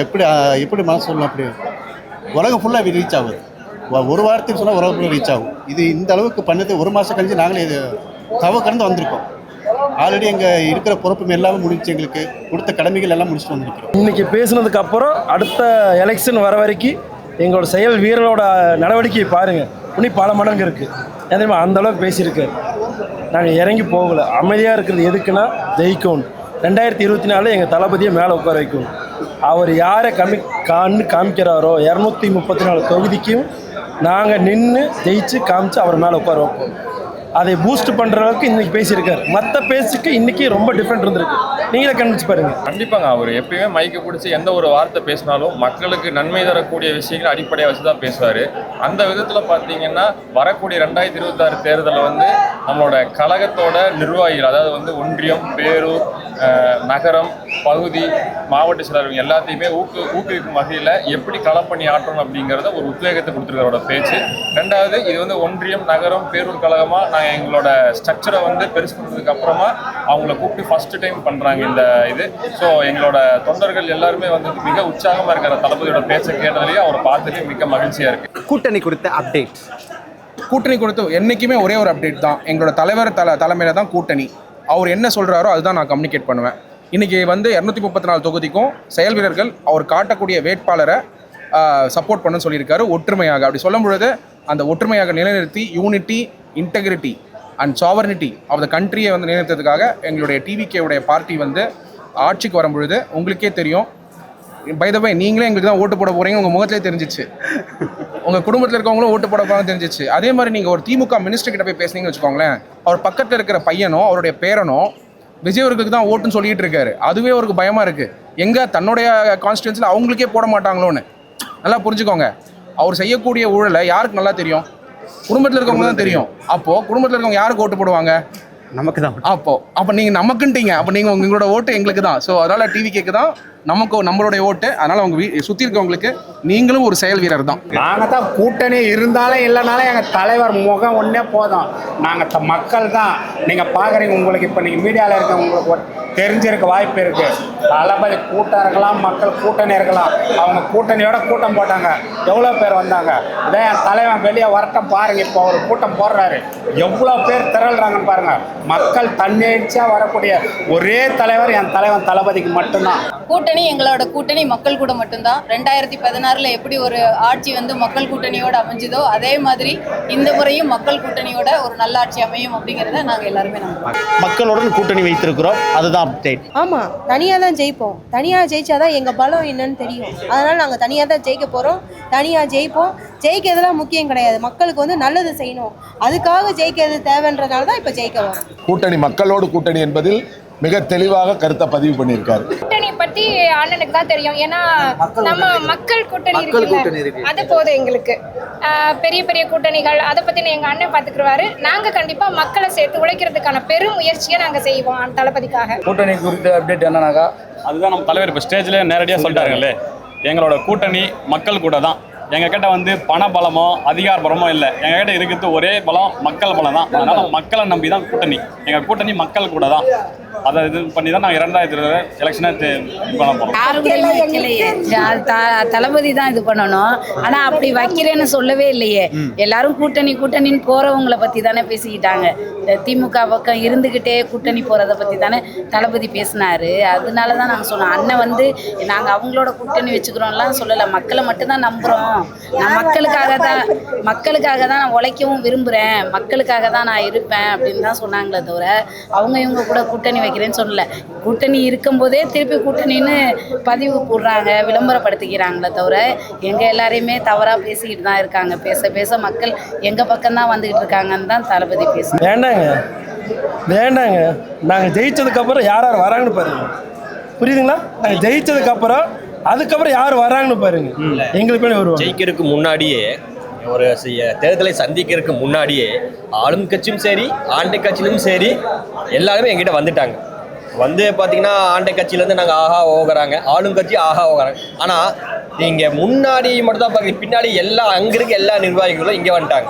எப்படி மனசு சொல்லணும்? அப்படி உலகம் ஃபுல்லாக ரீச் ஆகுது. ஒரு வாரத்துக்கு சொன்னால் உலகம் ஃபுல்லாக ரீச் ஆகும். இது இந்த அளவுக்கு பண்ணது 1 மாதம் கழிஞ்சு நாங்களே இது கடந்து வந்திருக்கோம். ஆல்ரெடி எங்கள் இருக்கிற பொறுப்பு எல்லாமே முடிச்சு, எங்களுக்கு கொடுத்த கடமைகள் எல்லாம் முடிச்சுட்டு வந்திருக்கிறோம். இன்றைக்கி பேசுனதுக்கு அப்புறம் அடுத்த எலெக்ஷன் வர வரைக்கும் எங்களோட செயல் வீரரோட நடவடிக்கையை பாருங்கள், இன்னும் பல மடங்கு இருக்குது. எதுவுமே அந்தளவுக்கு பேசியிருக்காரு. நாங்கள் இறங்கி போகலை. அமைதியாக இருக்கிறது எதுக்குன்னா ஜெயிக்கணும். 2024 எங்கள் தளபதியை மேலே உட்கார வைக்கணும். அவர் யாரை காமிக்கிறாரோ 234 தொகுதிக்கும் நாங்கள் நின்று ஜெயிச்சு காமிச்சு அவர் மேலே உட்கார வைப்போம். அதை பூஸ்ட் பண்ணுற அளவுக்கு இன்றைக்கி பேசியிருக்காரு. மற்ற பேச்சுக்கு இன்றைக்கி ரொம்ப டிஃப்ரெண்ட் இருந்திருக்கு. நீங்களே கண்டிச்சு பாருங்கள். கண்டிப்பாங்க. அவர் எப்பயுமே மைக்கை பிடிச்சி எந்த ஒரு வார்த்தை பேசினாலும் மக்களுக்கு நன்மை தரக்கூடிய விஷயங்களை அடிப்படையாக வச்சு தான் பேசுவார். அந்த விதத்தில் பார்த்தீங்கன்னா வரக்கூடிய 2026 தேர்தலில் வந்து நம்மளோட கழகத்தோட நிர்வாகிகள், அதாவது வந்து ஒன்றியம், பேரூர், நகரம், பகுதி, மாவட்ட செயலர் எல்லாத்தையுமே ஊக்குவிக்கும் வகையில் எப்படி களப்பணி ஆற்றணும் அப்படிங்கிறத ஒரு உத்வேகத்தை கொடுத்துருக்கிறோட பேச்சு. 2வது, இது வந்து ஒன்றியம், நகரம், பேரூர் கழகமாக நாங்கள் எங்களோட ஸ்ட்ரக்சரை வந்து பெருசு பண்ணதுக்கு அப்புறமா அவங்கள கூப்பிட்டு ஃபர்ஸ்ட் டைம் பண்ணுறாங்க இந்த இது. ஸோ எங்களோட தொண்டர்கள் எல்லாருமே வந்து மிக உற்சாகமாக இருக்கிற தளபதியோட பேச்சை கேட்டதுலேயே அவரை பார்த்துட்டு மிக மகிழ்ச்சியாக இருக்குது. கூட்டணி கொடுத்த அப்டேட். கூட்டணி கொடுத்து என்றைக்குமே ஒரே ஒரு அப்டேட் தான். எங்களோட தலைவர் தலைமையில் தான் கூட்டணி. அவர் என்ன சொல்கிறாரோ அதுதான் நான் கம்யூனிகேட் பண்ணுவேன். இன்றைக்கி வந்து 234 தொகுதிக்கும் செயல் வீரர்கள் அவர் காட்டக்கூடிய வேட்பாளரை சப்போர்ட் பண்ணணும்னு சொல்லியிருக்காரு. ஒற்றுமையாக அப்படி சொல்லும் பொழுது அந்த ஒற்றுமையாக நிலைநிறுத்தி unity, integrity and sovereignty of the கண்ட்ரியை வந்து நிலைநிறுத்ததுக்காக எங்களுடைய டிவிகேவுடைய பார்ட்டி வந்து ஆட்சிக்கு வரும்பொழுது உங்களுக்கே தெரியும். பை த வே, நீங்களே எங்களுக்கு தான் ஓட்டு போட போகிறீங்க, உங்கள் முகத்திலே தெரிஞ்சிச்சு. உங்கள் குடும்பத்தில் இருக்கவங்களும் ஓட்டு போட போகிறாங்க தெரிஞ்சிச்சு. அதே மாதிரி நீங்கள் ஒரு திமுக மினிஸ்டர் கிட்ட போய் பேசுனீங்கன்னு வச்சுக்கோங்களேன், அவர் பக்கத்தில் இருக்கிற பையனோ அவருடைய பேரனோ விஜய் அவர்களுக்கு தான் ஓட்டுன்னு சொல்லிட்டு இருக்காரு. அதுவே அவருக்கு பயமாக இருக்குது. எங்கே தன்னுடைய கான்ஸ்டியூன்சியில் அவங்களுக்கே போட மாட்டாங்களோன்னு நல்லா புரிஞ்சுக்கோங்க. அவர் செய்யக்கூடிய ஊழலை யாருக்கு நல்லா தெரியும்? குடும்பத்தில் இருக்கவங்க தான் தெரியும். அப்போது குடும்பத்தில் இருக்கவங்க யாருக்கு ஓட்டு போடுவாங்க? நமக்கு தான். அப்போ நீங்கள் நமக்குன்ட்டீங்க. அப்போ நீங்கள் உங்களோட ஓட்டு எங்களுக்கு தான். ஸோ அதனால் டிவிகேக்கு தான் நமக்கு நம்மளுடைய ஓட்டு. அதனால் அவங்க சுற்றி இருக்கவங்களுக்கு நீங்களும் ஒரு செயல் வீரர் தான். நாங்கள் தான் கூட்டணி இருந்தாலும் இல்லைனாலும் எங்கள் தலைவர் முகம் ஒன்றே போதும். நாங்கள் மக்கள் தான். நீங்கள் பார்க்குறீங்க, உங்களுக்கு இப்போ நீங்கள் மீடியாவில் இருக்க உங்களுக்கு தெரிஞ்சிருக்க வாய்ப்பு இருக்குது. தளபதி கூட்டம் இருக்கலாம், மக்கள் கூட்டணி இருக்கலாம். அவங்க கூட்டணியோட கூட்டம் போட்டாங்க, எவ்வளோ பேர் வந்தாங்க. இதே என் தலைவன் வெளியே வரட்டும் பாருங்கள். இப்போ ஒரு கூட்டம் போடுறாரு, எவ்வளோ பேர் திரள்றாங்கன்னு பாருங்கள். மக்கள் தன்னெழுச்சியாக வரக்கூடிய ஒரே தலைவர் என் தலைவன் தளபதிக்கு மட்டும்தான். கூட்டணி எங்களோட கூட்டணி மக்கள் கூட மட்டும்தான். 2016 எப்படி ஒரு ஆட்சி வந்து மக்கள் கூட்டணியோட அமைஞ்சதோ அதே மாதிரி இந்த முறையும் மக்கள் கூட்டணியோட ஒரு நல்ல ஆட்சி அமையும் அப்படிங்கிறத நாங்கள் எல்லாருமே நம்புறோம். மக்களுடன் கூட்டணி வைத்திருக்கிறோம், அதுதான் அப்டேட். ஆமாம், தனியாக தான் ஜெயிப்போம். தனியாக ஜெயிச்சாதான் எங்கள் பலம் என்னன்னு தெரியும். அதனால் நாங்கள் தனியாக தான் ஜெயிக்க போகிறோம், தனியாக ஜெயிப்போம். ஜெயிக்கிறதுலாம் முக்கியம் கிடையாது, மக்களுக்கு வந்து நல்லது செய்யணும், அதுக்காக ஜெயிக்கிறது தேவைன்றதுனால தான் இப்போ ஜெயிக்க வரோம். கூட்டணி மக்களோடு கூட்டணி என்பதில் மிக தெளிவாக கருத்தை பதிவு பண்ணியிருக்காரு. கூட்டணி பத்தி அண்ணனுக்கு தான் தெரியும். ஏன்னா நம்ம மக்கள் கூட்டணி இருக்கு, அது போதும் எங்களுக்கு. பெரிய பெரிய கூட்டணிகள் அதை பத்தி எங்க அண்ணன் பாத்துக்குவாரு. நாங்க கண்டிப்பா மக்களை சேர்த்து உழைக்கிறதுக்கான பெரும் முயற்சியை நாங்க செய்வோம் தளபதிக்காக. கூட்டணி குறித்த அப்டேட் என்னன்னாக்கா, அதுதான் நம்ம தலைவர் இப்போ ஸ்டேஜ்லேயே நேரடியாக சொல்லிட்டாருங்களே, எங்களோட கூட்டணி மக்கள் கூட தான். எங்ககிட்ட வந்து பண பலமோ அதிகார பலமோ இல்லை. எங்ககிட்ட இருக்கிறது ஒரே பலம் மக்கள் பலம் தான். அதனால மக்களை நம்பி தான் கூட்டணி. எங்கள் கூட்டணி மக்கள் கூட தான். அதை இது பண்ணி தான் நாங்கள் 2020 எலெக்ஷனை பண்ண போகிறோம். யாருமே வைக்கலையே, தளபதி தான் இது பண்ணணும். ஆனால் அப்படி வைக்கிறேன்னு சொல்லவே இல்லையே. எல்லாரும் கூட்டணி கூட்டணின்னு போகிறவங்களை பற்றி தானே பேசிக்கிட்டாங்க. இந்த திமுக பக்கம் இருந்துக்கிட்டே கூட்டணி போகிறத பற்றி தானே தளபதி பேசினாரு. அதனால தான் நாங்கள் சொன்னோம், அண்ணன் வந்து நாங்கள் அவங்களோட கூட்டணி வச்சுக்கிறோம்லாம் சொல்லலை, மக்களை மட்டும்தான் நம்புகிறோம். நான் மக்களுக்காக தான் நான் உழைக்கவும் விரும்புகிறேன், மக்களுக்காக தான் நான் இருப்பேன் அப்படின்னு தான் சொன்னாங்களே தவிர அவங்க இவங்க கூட கூட்டணி வைக்கிறேன்னு சொல்லலை. கூட்டணி இருக்கும்போதே திருப்பி கூட்டணின்னு பதிவு போடுறாங்க, விளம்பரப்படுத்திக்கிறாங்களே தவிர எங்கள் எல்லாரையுமே தவறாக பேசிக்கிட்டு தான் இருக்காங்க. பேச பேச மக்கள் எங்கள் பக்கம்தான் வந்துக்கிட்டு இருக்காங்கன்னு தான் தளபதி பேசுகிறேன். வேண்டாங்க, நாங்கள் ஜெயிச்சதுக்கப்புறம் யார் யார் வராங்கன்னு பாருங்க, புரியுதுங்களா? நாங்கள் ஜெயிச்சதுக்கப்புறம் அதுக்கப்புறம் யார் வராங்கன்னு பாருங்க. எங்களுக்கு வருவோம். ஜெயிக்கிறதுக்கு முன்னாடியே, ஒரு தேர்தலை சந்திக்கிறதுக்கு முன்னாடியே ஆளும் கட்சியும் சரி ஆண்டை கட்சியிலும் சரி எல்லாருமே எங்கிட்ட வந்துட்டாங்க. வந்து பார்த்தீங்கன்னா ஆண்டை கட்சியிலேருந்து நாங்கள் ஆஹா ஓகுறாங்க, ஆளும் கட்சி ஆஹா ஓகுறாங்க. ஆனால் நீங்கள் முன்னாடி மட்டும் தான் பார்க்குறீங்க, பின்னாடி அங்கே இருக்க எல்லா நிர்வாகிகளும் இங்கே வந்துட்டாங்க.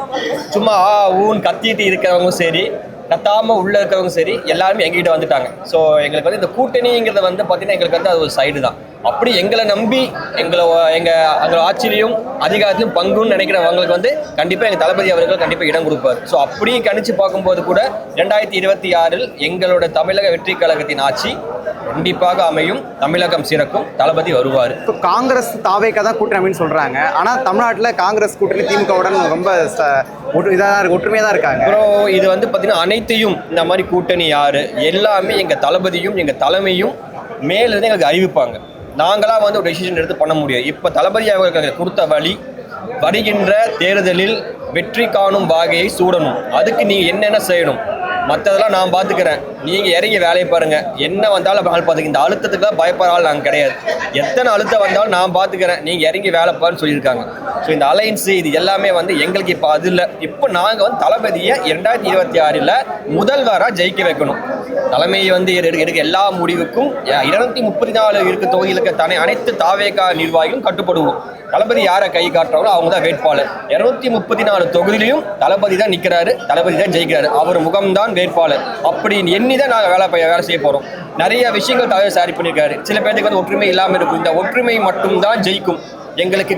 சும்மா ஊன்னு கத்திட்டு இருக்கிறவங்க சரி, கத்தாமல் உள்ளே இருக்கிறவங்க சரி, எல்லாருமே எங்ககிட்ட வந்துட்டாங்க. ஸோ எங்களுக்கு வந்து இந்த கூட்டணிங்கிறத வந்து பார்த்தீங்கன்னா எங்களுக்கு வந்து அது ஒரு சைடு தான். அப்படி எங்களை நம்பி எங்கள் ஆட்சியிலையும் அதிகாரத்திலும் பங்குன்னு நினைக்கிறவங்களுக்கு வந்து கண்டிப்பாக எங்கள் தளபதி அவர்கள் கண்டிப்பாக இடம் கொடுப்பார். ஸோ அப்படி கணிச்சு பார்க்கும்போது கூட 2026 எங்களோட தமிழக வெற்றி கழகத்தின் ஆட்சி கண்டிப்பாக அமையும், தமிழகம் சிறக்கும், தளபதி வருவார். இப்போ காங்கிரஸ் தாவேக்கா தான் கூட்டணி அப்படின்னு சொல்கிறாங்க. ஆனால் தமிழ்நாட்டில் காங்கிரஸ் கூட்டணி திமுகவுடன் ரொம்ப ஒற்றுமையாக தான் இருக்காங்க. அப்புறம் இது வந்து பார்த்தீங்கன்னா அனைத்தையும் இந்த மாதிரி கூட்டணி யார் எல்லாமே எங்கள் தளபதியும் எங்கள் தலைமையும் மேலிருந்து எங்களுக்கு அறிவிப்பாங்க. நாங்களாக வந்து ஒரு டெசிஷன் எடுத்து பண்ண முடியாது. இப்போ தளபதி அவர்களுக்கு கொடுத்த வழி, வருகின்ற தேர்தலில் வெற்றி காணும் வாகையை சூடணும். அதுக்கு நீங்கள் என்னென்ன செய்யணும் மற்றதெல்லாம் நான் பார்த்துக்கிறேன், நீங்கள் இறங்கி வேலையை பாருங்கள். என்ன வந்தாலும் பார்த்துக்க, இந்த அழுத்தத்துக்கு தான் பயப்படுற ஆள் நாங்கள் கிடையாது. எத்தனை அழுத்தம் வந்தாலும் நான் பார்த்துக்கிறேன், நீங்கள் இறங்கி வேலை பாருன்னு சொல்லியிருக்காங்க. ஸோ இந்த அலைன்ஸு இது எல்லாமே வந்து எங்களுக்கு இப்போ அது இல்லை. இப்போ நாங்கள் வந்து தளபதியை 2026 முதல்வராக ஜெயிக்க வைக்கணும். தலைமையை வந்து எடுக்க எல்லா முடிவுக்கும் 234 இருக்க தொகுதிகளுக்கு அனைத்து தாவேகா நிர்வாகிகளும் கட்டுப்படுவோம். தளபதி யாரை கை காட்டுறாங்களோ அவங்க தான் வேட்பாளர். 234 தொகுதியிலையும் தளபதி தான் நிற்கிறாரு, தளபதி தான் ஜெயிக்கிறாரு, அவர் முகம்தான் வேட்பாளர். அப்படி எண்ணி தான் நாங்கள் வேலை செய்ய போகிறோம். நிறைய விஷயங்கள் தலைவர் ஷேர் பண்ணியிருக்காரு. சில பேருக்கு வந்து ஒற்றுமை இல்லாமல் இருக்கும், இந்த ஒற்றுமை மட்டும்தான் ஜெயிக்கும். எங்களுக்கு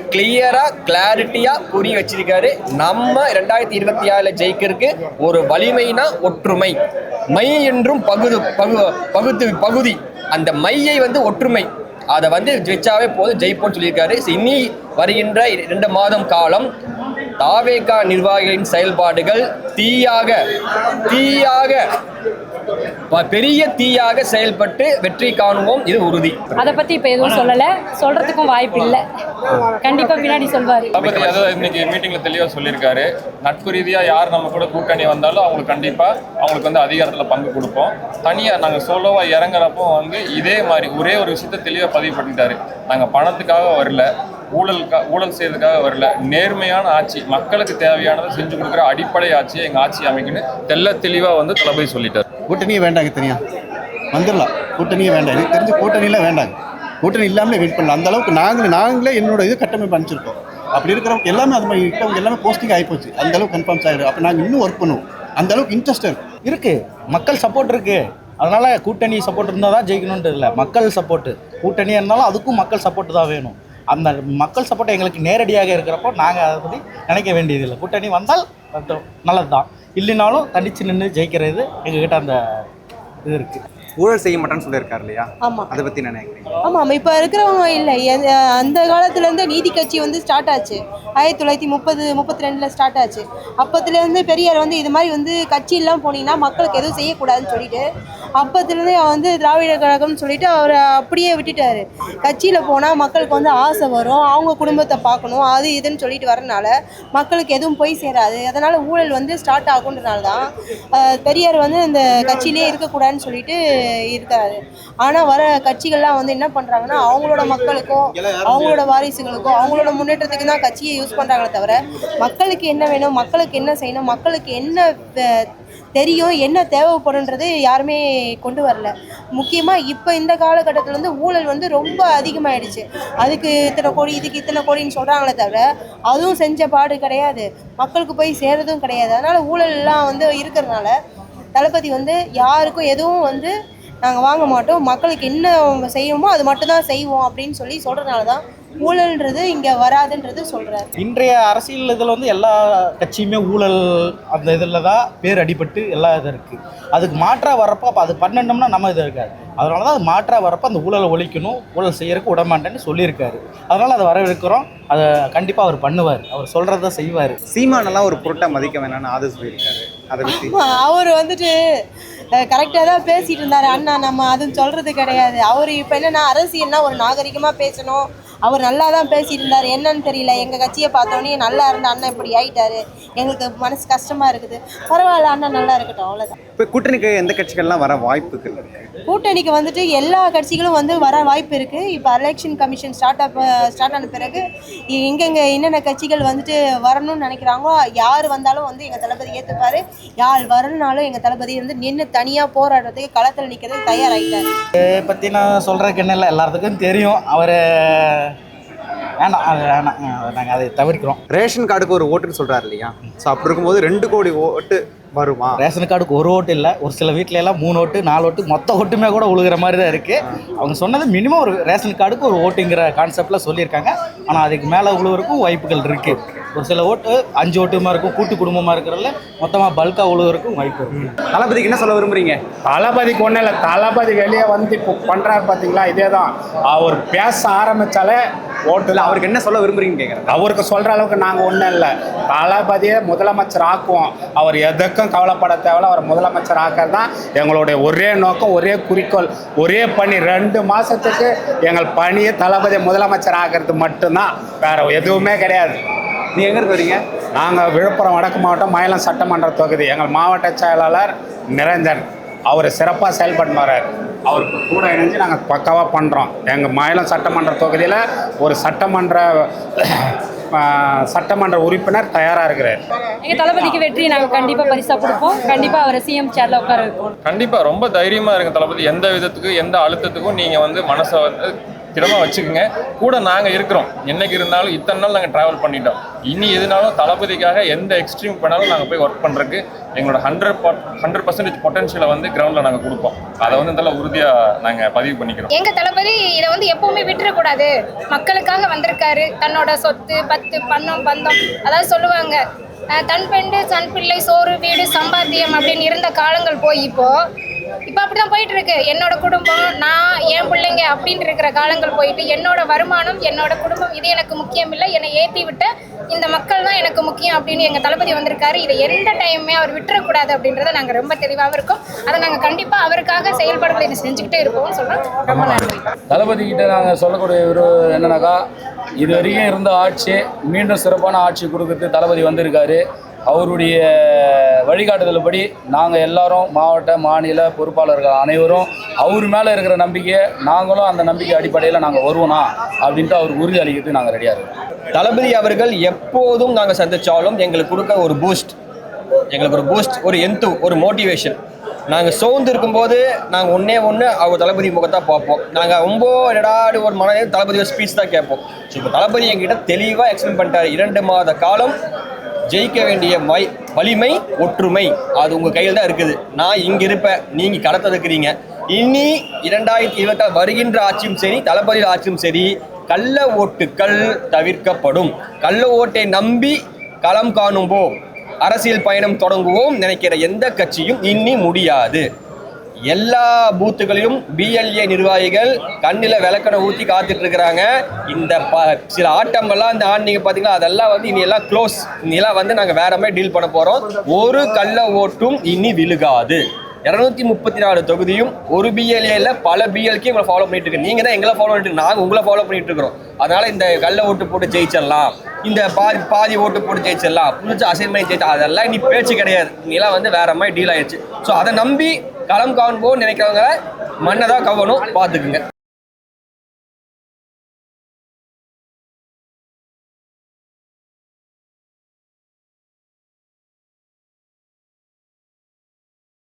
கிளாரிட்டியாக புரிய வச்சிருக்காரு. நம்ம 2026 ஜெயிக்கிறதுக்கு ஒரு வலிமைனா ஒற்றுமை, மை என்றும் பகுதி, அந்த மையை வந்து ஒற்றுமை, அதை வந்து வச்சாவே போதும் ஜெயிப்போம்னு சொல்லியிருக்காரு. இனி வருகின்ற 2 மாதம் காலம் தாவேகா நிர்வாகிகளின் செயல்பாடுகள் தீயாக பெரிய தீயாக செயல்பட்டு வெற்றி காணுவோம், இது உறுதி. அதை பத்தி இப்ப எதுவும் சொல்லல, சொல்றதுக்கும் வாய்ப்பு இல்லை. கண்டிப்பா பின்னாடி சொல்வாரு. தளபதி அதாவது இன்னைக்கு மீட்டிங்ல தெளிவா சொல்லியிருக்காரு, நட்பு ரீதியா யார் நம்ம கூட கூட்டணி வந்தாலும் அவங்களுக்கு கண்டிப்பா அவங்களுக்கு வந்து அதிகாரத்துல பங்கு கொடுப்போம். தனியா நாங்க சோலோவா இறங்குறப்போ வந்து இதே மாதிரி ஒரே ஒரு விஷயத்த தெளிவா பதிவு பண்ணிட்டாரு. நாங்க பணத்துக்காக வரல, ஊழல் செய்யறதுக்காக வரல, நேர்மையான ஆட்சி, மக்களுக்கு தேவையானதை செஞ்சு கொடுக்குற அடிப்படை ஆட்சியை எங்க ஆட்சி அமைக்குன்னு தெளிவா வந்து தளபதி சொல்லிட்டாரு. கூட்டணியே வேண்டாங்க, தனியா வந்துடலாம். கூட்டணியே வேண்டாம், எனக்கு தெரிஞ்ச கூட்டணியெலாம் வேண்டாங்க. கூட்டணி இல்லாமலே வெயிட் பண்ணலாம். அந்த அளவுக்கு நாங்களே என்னோட இது கட்டமைப்பு அனுப்பிச்சிருக்கோம். அப்படி இருக்கிறவங்க எல்லாமே அது மாதிரி இருக்கவங்க எல்லாமே போஸ்டிங் ஆகிப்போச்சு. அந்த அளவுக்கு கன்ஃபார்ம்ஸ் ஆகிடும். அப்போ நாங்கள் இன்னும் ஒர்க் பண்ணுவோம். அந்த அளவுக்கு இன்ட்ரெஸ்ட் இருக்குது, மக்கள் சப்போர்ட் இருக்குது. அதனால் கூட்டணி சப்போர்ட் இருந்தால் தான் ஜெயிக்கணுன்றது இல்லை, மக்கள் சப்போர்ட்டு. கூட்டணியாக இருந்தாலும் அதுக்கும் மக்கள் சப்போர்ட்டு தான் வேணும். அந்த மக்கள் சப்போர்ட் எங்களுக்கு நேரடியாக இருக்கிறப்போ நாங்கள் அதை பற்றி நினைக்க வேண்டியதில்லை. கூட்டணி வந்தால் நல்லது தான், இல்லைனாலும் தனிச்சு நின்று ஜெயிக்கிறது எங்ககிட்ட அந்த இது இருக்குது. ஊழல் செய்ய மாட்டேன்னு சொல்லியிருக்காரு இல்லையா? ஆமாம். அதை பற்றி நினைக்கிறீங்க? ஆமாம், இப்போ இருக்கிறவங்க இல்லை, அந்த காலத்துலேருந்து நீதி கட்சி வந்து ஸ்டார்ட் ஆச்சு. 1932 ஸ்டார்ட் ஆச்சு. அப்போத்துலேருந்து பெரியார் வந்து இது மாதிரி வந்து கட்சியெல்லாம் போனீங்கன்னா மக்களுக்கு எதுவும் செய்யக்கூடாதுன்னு சொல்லிட்டு அப்போத்துலேருந்தே வந்து திராவிட கழகம்னு சொல்லிட்டு அவர் அப்படியே விட்டுட்டார். கட்சியில் போனால் மக்களுக்கு வந்து ஆசை வரும், அவங்க குடும்பத்தை பார்க்கணும், அது இதுன்னு சொல்லிட்டு வரனால மக்களுக்கு எதுவும் போய் சேராது. அதனால் ஊழல் வந்து ஸ்டார்ட் ஆகுன்றனால தான் பெரியார் வந்து இந்த கட்சியிலே இருக்கக்கூடாதுன்னு சொல்லிட்டு இருக்காரு. ஆனால் வர கட்சிகள்லாம் வந்து என்ன பண்ணுறாங்கன்னா அவங்களோட மக்களுக்கும் அவங்களோட வாரிசுகளுக்கும் அவங்களோட முன்னேற்றத்துக்கு தான் கட்சியை யூஸ் பண்ணுறாங்களே தவிர மக்களுக்கு என்ன வேணும், மக்களுக்கு என்ன செய்யணும், மக்களுக்கு என்ன தெரியும், என்ன தேவைப்படுன்றது யாருமே கொண்டு வரல. முக்கியமாக இப்போ இந்த காலகட்டத்தில் வந்து ஊழல் வந்து ரொம்ப அதிகமாகிடுச்சு. அதுக்கு இத்தனை கோடி, இதுக்கு இத்தனை கோடின்னு சொல்கிறாங்களே தவிர அதுவும் செஞ்ச பாடு கிடையாது, மக்களுக்கு போய் சேர்றதும் கிடையாது. அதனால் ஊழல்லாம் வந்து இருக்கிறதுனால தளபதி வந்து யாருக்கும் எதுவும் வந்து நாங்கள் வாங்க மாட்டோம், மக்களுக்கு என்ன செய்யணுமோ அது மட்டும்தான் செய்வோம் அப்படின்னு சொல்லி சொல்கிறதுனால தான் ஊழல்ன்றது இங்கே வராதுன்றது சொல்கிறார். இன்றைய அரசியல் இதில் வந்து எல்லா கட்சியுமே ஊழல் அந்த இதில் தான் பேர் அடிபட்டு எல்லா இதாக இருக்குது. அதுக்கு மாற்றாக வரப்போ அப்போ அது பண்ணிட்டோம்னா நம்ம இது இருக்காது. அதனால தான் அது மாற்றாக வரப்போ அந்த ஊழலை ஒழிக்கணும், ஊழல் செய்யறதுக்கு விடமாட்டேன்னு சொல்லியிருக்காரு. அதனால் அதை வரவேற்கிறோம். அதை கண்டிப்பாக அவர் பண்ணுவார், அவர் சொல்கிறத செய்வார். சீமானெல்லாம் ஒரு பொருட்டை மதிக்க வேணாம்னு அது சொல்லியிருக்காரு. அதை பற்றி அவர் வந்துட்டு கரெக்டாக தான் பேசிகிட்டு இருந்தார். அண்ணா நம்ம அதுன்னு சொல்கிறது கிடையாது. அவர் இப்போ என்னென்னா அரசியல்னா ஒரு நாகரிகமாக பேசணும். அவர் நல்லா தான் பேசிட்டு இருந்தார். என்னன்னு தெரியல, எங்கள் கட்சியை பார்த்தோன்னே நல்லா இருந்த அண்ணன் இப்படி ஆயிட்டாரு, எங்களுக்கு மனசு கஷ்டமாக இருக்குது. பரவாயில்ல, அண்ணன் நல்லா இருக்கட்டும், அவ்வளோதான். இப்போ கூட்டணிக்கு எந்த கட்சிகள்லாம் வர வாய்ப்புகள் இருக்குது? கூட்டணிக்கு வந்துட்டு எல்லா கட்சிகளும் வந்து வர வாய்ப்பு இருக்குது. இப்போ எலெக்ஷன் கமிஷன் ஸ்டார்ட் ஆன பிறகு எங்கெங்கே என்னென்ன கட்சிகள் வந்துட்டு வரணும்னு நினைக்கிறாங்களோ யார் வந்தாலும் வந்து எங்கள் தளபதி ஏற்றுப்பார். யார் வரணுனாலும் எங்கள் தளபதி வந்து நின்று தனியாக போராடுறதுக்கு களத்தில் நிற்கிறதுக்கு தயாராகிட்டார். இதை பற்றி நான் சொல்கிறதுக்கு என்ன இல்லை, எல்லாத்துக்கும் தெரியும். அவர் வேணாம், அது வேணாம், நாங்கள் அதை தவிர்க்கிறோம். ரேஷன் கார்டுக்கு ஒரு ஓட்டுன்னு சொல்கிறாரு இல்லையா? ஸோ அப்படி இருக்கும்போது 2 கோடி ஓட்டு வருமா? ரேஷன் கார்டுக்கு ஒரு ஓட்டு இல்லை, ஒரு சில வீட்டில எல்லாம் 3 ஓட்டு 4 ஓட்டு மொத்த ஓட்டுமே கூட உழுகிற மாதிரி தான் இருக்குது. அவங்க சொன்னது மினிமம் ஒரு ரேஷன் கார்டுக்கு ஒரு ஓட்டுங்கிற கான்செப்டில் சொல்லியிருக்காங்க. ஆனால் அதுக்கு மேலே உழுவுறதுக்கும் வாய்ப்புகள் இருக்குது. ஒரு சில ஓட்டு 5 ஓட்டுமா இருக்கும், கூட்டு குடும்பமாக இருக்கிறதுல மொத்தமாக பல்காக உழுவுறதுக்கும் வாய்ப்பு இருக்குது. தளபதிக்கு என்ன சொல்ல விரும்புகிறீங்க? தளபதிக்கு ஒன்றும் இல்லை, தளபதி வெளியே வந்து இப்போ பண்ணுறாரு பார்த்தீங்களா, இதே தான். அவர் பேச ஆரம்பித்தாலே ஓட்டில் அவருக்கு என்ன சொல்ல விரும்புகிறீங்கன்னு கேட்குறேன். அவருக்கு சொல்கிற அளவுக்கு நாங்கள் ஒன்றும் இல்லை. தளபதியை முதலமைச்சர் ஆக்குவோம். அவர் எதுக்கும் கவலைப்பட தேவையில்ல, அவர் முதலமைச்சர் ஆக்கிறது தான் எங்களுடைய ஒரே நோக்கம், ஒரே குறிக்கோள், ஒரே பணி. 2 மாதத்துக்கு எங்கள் பணியை தளபதியை முதலமைச்சர் ஆக்கிறது மட்டும்தான், வேறு எதுவுமே கிடையாது. நீங்கள் எங்கே வரீங்க? நாங்கள் விழுப்புரம் வடக்கு மாவட்டம் மயிலம் சட்டமன்ற தொகுதி. எங்கள் மாவட்ட செயலாளர் நிரஞ்சன் அவர் சிறப்பாக செயல்பட்டு வர்றார். அவருக்கு கூட இணைஞ்சு நாங்கள் பக்காவாக பண்ணுறோம். எங்கள் மயிலம் சட்டமன்ற தொகுதியில் ஒரு சட்டமன்ற உறுப்பினர் தயாராக இருக்கிறார். எங்கள் தளபதிக்கு வெற்றி நாங்கள் கண்டிப்பாக பரிசாக கொடுப்போம். கண்டிப்பாக அவரை சிஎம் சேர்ல உட்கார வைப்போம். கண்டிப்பாக ரொம்ப தைரியமாக இருங்க தளபதி. எந்த விதத்துக்கும் எந்த அழுத்தத்துக்கும் நீங்கள் வந்து மனசை வந்து திடமாக வச்சுக்கோங்க. கூட நாங்கள் இருக்கிறோம். என்னைக்கு இருந்தாலும் இத்தனை நாள் நாங்கள் ட்ராவல் பண்ணிட்டோம். இனி எதுனாலும் தளபதிக்காக எந்த எக்ஸ்ட்ரீம் பண்ணாலும் நாங்கள் போய் ஒர்க் பண்ணுறதுக்கு எங்களோட 100% பொட்டன்ஷியலை வந்து கிரவுண்டில் நாங்கள் கொடுப்போம். அதை வந்து இதெல்லாம் உறுதியாக நாங்கள் பதிவு பண்ணிக்கிறோம். எங்கள் தளபதி இதை வந்து எப்பவுமே விட்டுறக்கூடாது. மக்களுக்காக வந்திருக்காரு. தன்னோட சொத்து பத்து பணம் பந்தம், அதாவது சொல்லுவாங்க தன் பெண்டு தன் பிள்ளை சோறு வீடு சம்பாத்தியம் அப்படின்னு இருந்த காலங்கள் போய் இப்போ இப்போ அப்படிதான் போயிட்டு இருக்கு. என்னோட குடும்பம், நான், என் பிள்ளைங்க அப்படின்னு இருக்கிற காலங்கள் போயிட்டு என்னோட வருமானம், என்னோட குடும்பம் இது எனக்கு முக்கியம் இல்லை, என்னை ஏற்றி விட்ட இந்த மக்கள் தான் எனக்கு முக்கியம் அப்படின்னு எங்கள் தளபதி வந்திருக்காரு. இதை எந்த டைமுமே அவர் விட்டுறக்கூடாது அப்படின்றத நாங்கள் ரொம்ப தெளிவாகவும் இருக்கோம். அதை நாங்கள் கண்டிப்பாக அவருக்காக செயல்பாடுகளை செஞ்சுக்கிட்டே இருப்போம்னு சொல்கிறோம். ரொம்ப நன்றி. தளபதி கிட்ட நாங்கள் சொல்லக்கூடிய ஒரு என்னன்னாக்கா, இது வரைக்கும் இருந்த ஆட்சி மீண்டும் சிறப்பான ஆட்சி கொடுக்கறது தளபதி வந்திருக்காரு. அவருடைய வழிகாட்டுதல்படி நாங்கள் எல்லாரும் மாவட்ட மாநில பொறுப்பாளர்கள் அனைவரும் அவர் மேலே இருக்கிற நம்பிக்கையை நாங்களும் அந்த நம்பிக்கை அடிப்படையில் நாங்கள் வருவோனா அப்படின்ட்டு அவர் உறுதி அளிக்கிறதுக்கு நாங்கள் ரெடியாக இருக்கோம். தளபதி அவர்கள் எப்போதும் நாங்கள் சந்திச்சாலும் எங்களுக்கு கொடுக்க ஒரு பூஸ்ட், ஒரு எந்து, ஒரு மோட்டிவேஷன். நாங்கள் சோர்ந்து இருக்கும்போது நாங்கள் ஒன்று அவர் தளபதி முகத்தை பார்ப்போம். நாங்கள் ரொம்ப என்னடாடு ஒரு தளபதி ஒரு ஸ்பீச் தான் கேட்போம். ஸோ இப்போ தளபதி எங்கிட்ட தெளிவாக எக்ஸ்பிளைன் பண்ணிட்டார். 2 மாத காலம் ஜெயிக்க வேண்டிய வலிமை, ஒற்றுமை அது உங்கள் கையில் தான் இருக்குது. நான் இங்கே இருப்பேன், நீங்கள் களத்தை இருக்கிறீங்க. இனி 2026 வருகின்ற ஆட்சியும் சரி, தளபதி ஆட்சியும் சரி, கள்ள ஓட்டுக்கள் தவிர்க்கப்படும். கள்ள ஓட்டை நம்பி களம் காணும்போம், அரசியல் பயணம் தொடங்குவோம் நினைக்கிற எந்த கட்சியும் இனி முடியாது. எல்லா பூத்துகளிலும் பிஎல்ஏ நிர்வாகிகள் கண்ணில் விளக்கணை ஊற்றி காத்துட்டு இருக்கிறாங்க. இந்த சில ஆட்டங்கள்லாம் இந்த ஆண்டிங்க பார்த்தீங்களா, அதெல்லாம் வந்து இனி எல்லாம் க்ளோஸ். இனியெல்லாம் வந்து நாங்கள் வேற மாதிரி டீல் பண்ண போகிறோம். ஒரு கள்ள ஓட்டும் இனி விழுகாது. 234 தொகுதியும் ஒரு பிஎல்ஏல பல பிஎல்கே உங்களை ஃபாலோ பண்ணிட்டு இருக்கு. நீங்கள் தான் எங்களை ஃபாலோ பண்ணிட்டு இருக்கு, நாங்கள் உங்களை ஃபாலோ பண்ணிட்டு இருக்கிறோம். அதனால இந்த கள்ள ஓட்டு போட்டு ஜெயிச்சிடலாம், இந்த பாதி ஓட்டு போட்டு ஜெயிச்சிடலாம், புதுச்சு அசைன்மெண்ட் ஜெயிச்சா, அதெல்லாம் இனி பேச்சு கிடையாது. இங்கெல்லாம் வந்து வேற மாதிரி டீல் ஆயிடுச்சு. ஸோ அதை நம்பி களம் காண்போன்னு நினைக்கிறவங்க மண்ணை தான் கவனம் பார்த்துக்குங்க.